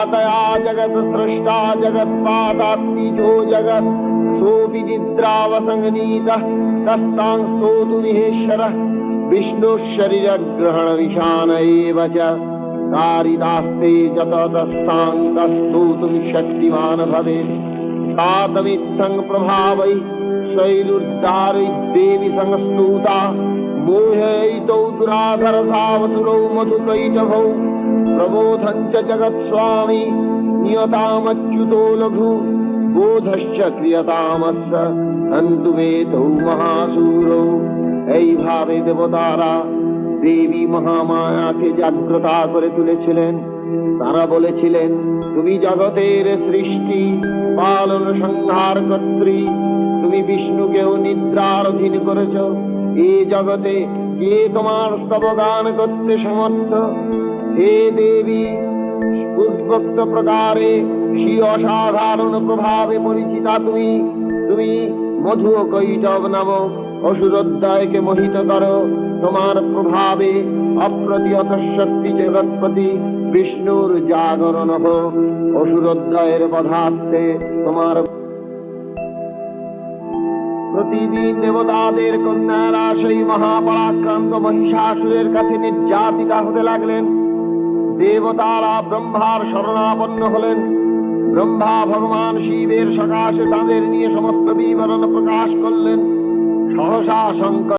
तया जगत सृष्टा जगत्पादात्मीजो जगत् सोऽपि निद्रावसंगनीतः तस्तांस्तोतु महेश्वरः विष्णुः शरीरग्रहणनिशान एव च कारिदास्ते च ततस्तांस्तोतुं शक्तिमान् भवेत् तातमित्थं प्रभावै शैलुर्दारैर्देवी संस्तुता मोहयितौ दुराधरसावसुरौ मधुकैटभौ प्रबोधं च जगत्स्वामी नियतामच्युतो लघु बोधश्च क्रियतामस्य हन्तुमेतौ महासूरौ। এইভাবে দেবতারা দেবী মহামায়াকে জাগ্রতা করে তুলেছিলেন। তারা বলেছিলেন, তুমি জগতের সৃষ্টি পালন সংহার কর্ত্রী, তুমি বিষ্ণুকেও নিদ্রার অধীন করেছ। এই জগতে কে তোমার স্তবগান করতে সমর্থ? হে দেবী, উদ্ভক্ত প্রকারে শ্রী অসাধারণ প্রভাবে পরিচিতা তুমি মধু ও কৈটব নামক অসুরোদ্দয়কে মোহিত করো। তোমার প্রভাবে অপ্রতিহত শক্তি জগৎপতি বিষ্ণুর জাগরণ হোক। অসুরোদ্দয়ের বধার্থে তোমার প্রতিদিন দেবতাদের কন্যারা সেই মহাপরাক্রান্ত মহিষাসুরের কাছে নির্যাতিতা হতে লাগলেন। দেবতারা ব্রহ্মার শরণাপন্ন হলেন। ব্রহ্মা ভগবান শিবের সকাশে তাদের নিয়ে সমস্ত বিবরণ প্রকাশ করলেন। সহসা শঙ্কর